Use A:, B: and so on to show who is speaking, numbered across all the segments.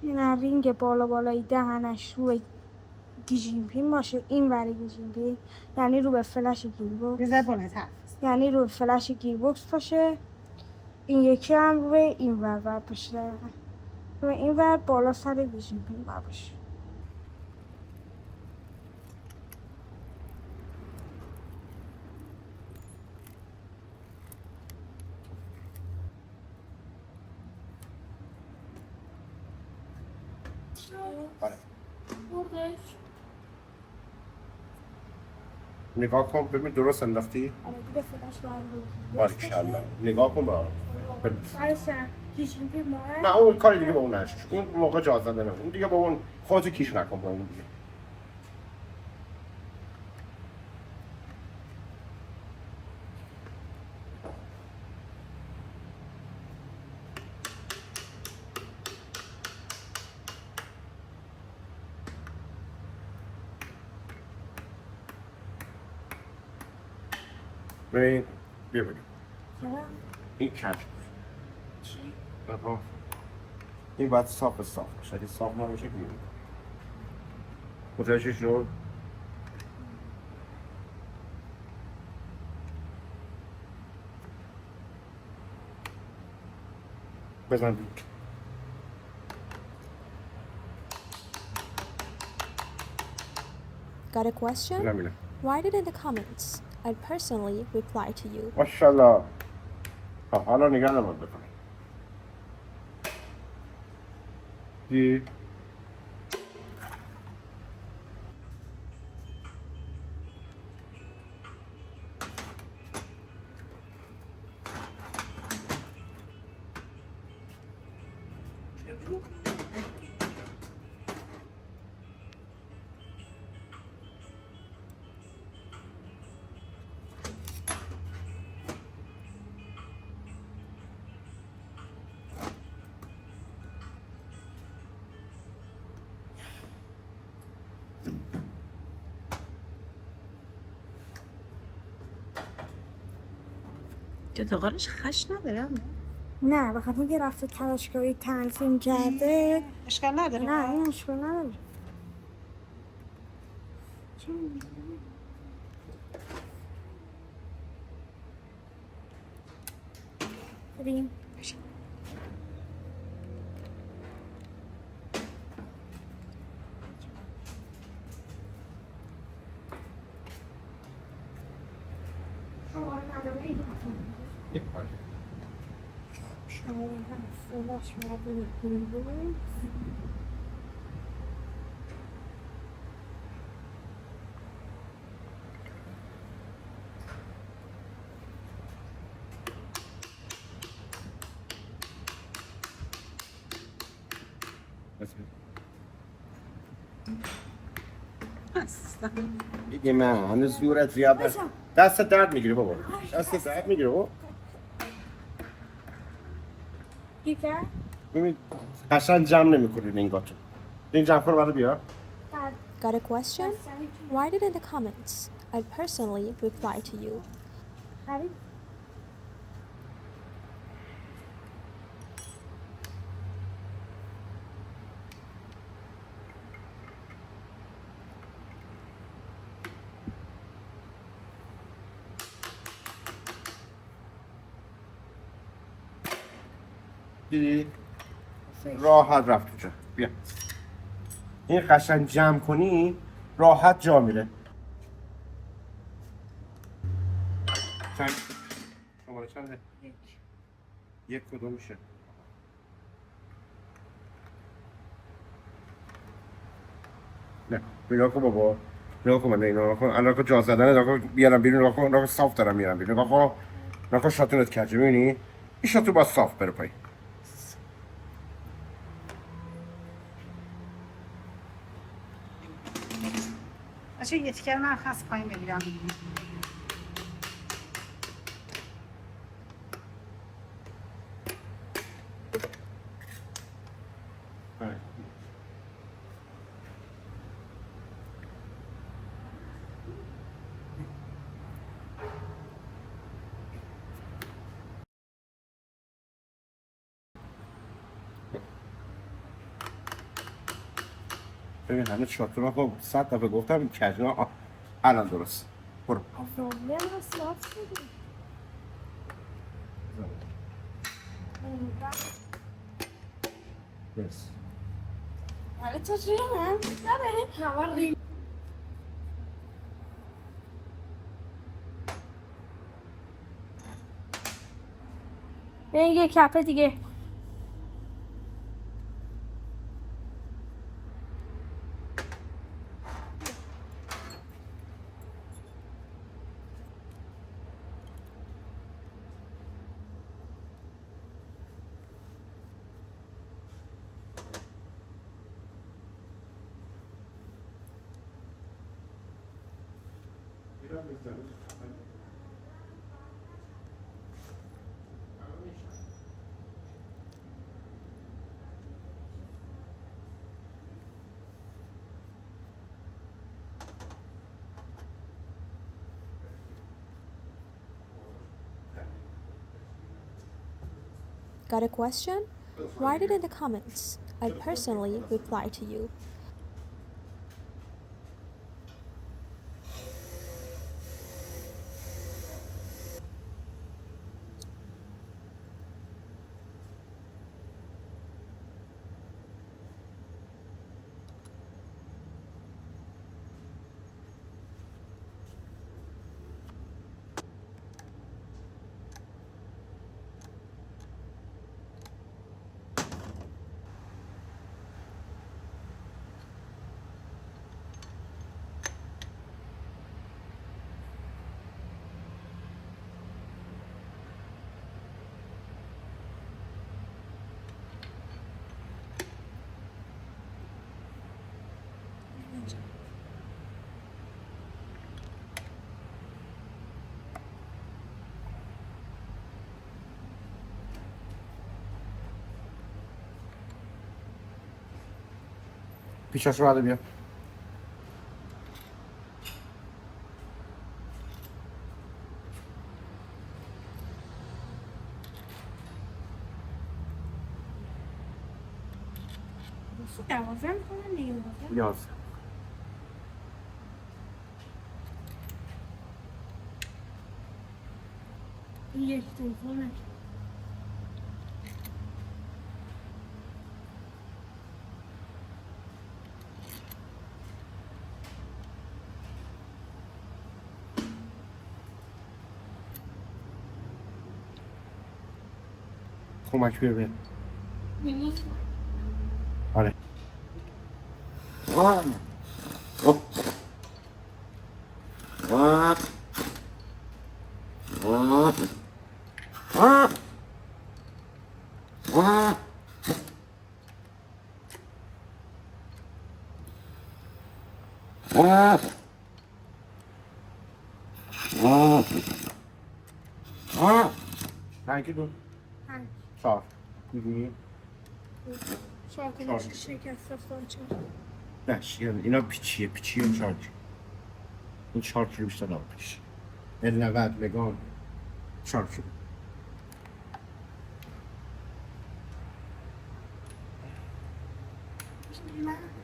A: این رینگ بالایی دهنش روی گیجیمپین باشه، این وری گیجیمپین یعنی رو به فلش گیربکس، یعنی رو به فلش گیربکس باشه. این یکی هم روی این ور باشه، روی این ور بالا سر گیجیمپین باشه.
B: نگاه کن ببین درست انداختی؟
A: آره دیگه فلش باید
B: باریکشالله نگاه کن با
A: گیجیمپین ماه.
B: نه اون کاری دیگه با اون نشد. اون موقع جاز دادن اون دیگه با اون خودت کیش نکن با اون دیگه. ببین بیا بگم این کج
A: چی؟
B: این باید صاف باشه. اگه صاف نباشه گیر میکنه. متوجه شد؟ بزن
C: Got a question?
B: بزن
C: Write it in the comments. I'd personally reply to you.
B: ماشاءالله. حالا نگاه نباید بکنی. دی
D: جداقارش خش نداره؟
A: نه بخاطر اینکه رفته تلاشگاهی تنظیم کرده.
D: اشکال نداره؟
A: نه این اشکال نداره. بریم.
B: دیگه من هنوز زورت زیاد نشد. دست درد میگیره بابا. دست درد میگیره بابا.
A: دیگه؟
B: ببین قشنگ جمع نمیکنی رینگاتو. این جمع کن برای بیا.
C: Got a question? Write it in the comments. I'd personally reply to you.
B: دیدی؟ راحت رفت تو جا. بیا. این قشنگ جمع کنی راحت جا میره. چند؟ شماره چنده؟ یک کدوم میشه؟ نه نگاه کن بابا. نگاه کن من نگاه کن. الان که جا زدنه نگاه کن بیارم بیرون نگاه کن. نگاه صاف دارم میارم بیرون. نگاه کن شاتونت کجه میبینی؟ این شاتو باید صاف بره پایین.
D: بچه یه تیکر من خواست پایین بگیرم.
B: ببین هنوز شات رو خب 100 دفعه گفتم این کجنا الان درست برو
A: زنبه رو صاف شدی.
B: بس
A: ولی تو چیه من؟ نه نوار یه کپه دیگه.
C: Got a question? Write it in the comments. I'll personally reply to you.
B: پیشش رو بیا
A: دوازه میکنن دیگه.
B: یاز
A: این یک دومه.
B: کمک بیا
A: میمون
B: آره رنگی دو
A: پنج.
B: 4 می‌بینی؟
A: شاکنش شکسته خودشون.
B: نه اینا پیچیه شارژ این 4 کیلو بیشتر نمیشه L90 مگا 4 کیلو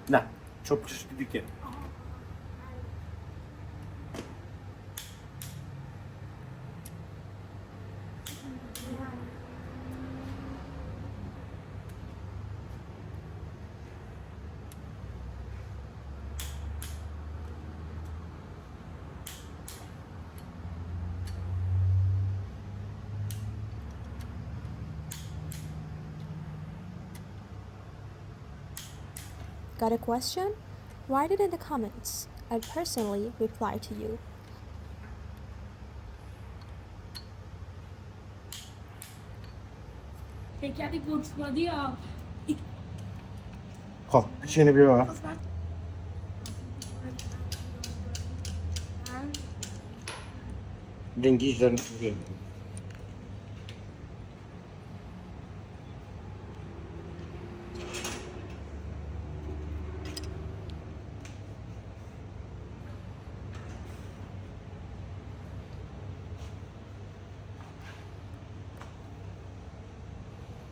B: نه çok küçük دیگه
C: Got a question? Write it in the comments. I'll personally reply to you.
A: هیکلی گوشمادی ها.
B: خب پیچینه بیا رنگیش دارم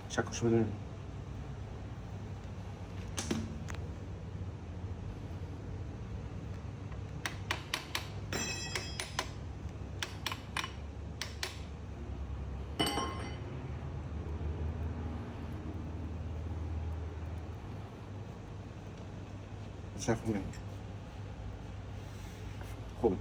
B: چکش بدونیم چه خوبه خوب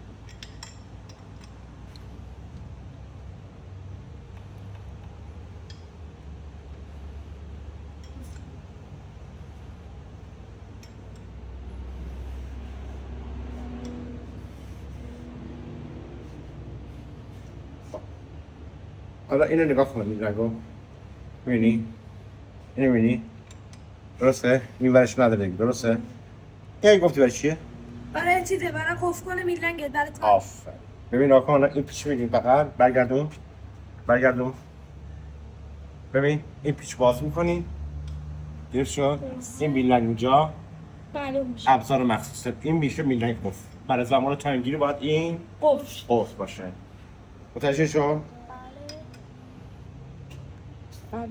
B: حالا اینو نگاه کن این رنگو می‌بینی؟ اینو می‌بینی؟ درسته؟ این ورش نداره درسته؟ این گفتی برای چیه؟
A: برای چیزه برای قفل کنه میلنگت برای تو
B: آفرین ببین نگاه کن این پیچ می‌بینی فقط برگردون ببین این پیچ باز می‌کنی درست شد؟ این میلنگ اینجا
A: معلوم میشه
B: ابزار مخصوصه این میشه میلنگ قفل برای زمان تایمگیری باید این قفل باشه متوجه شو؟
A: بله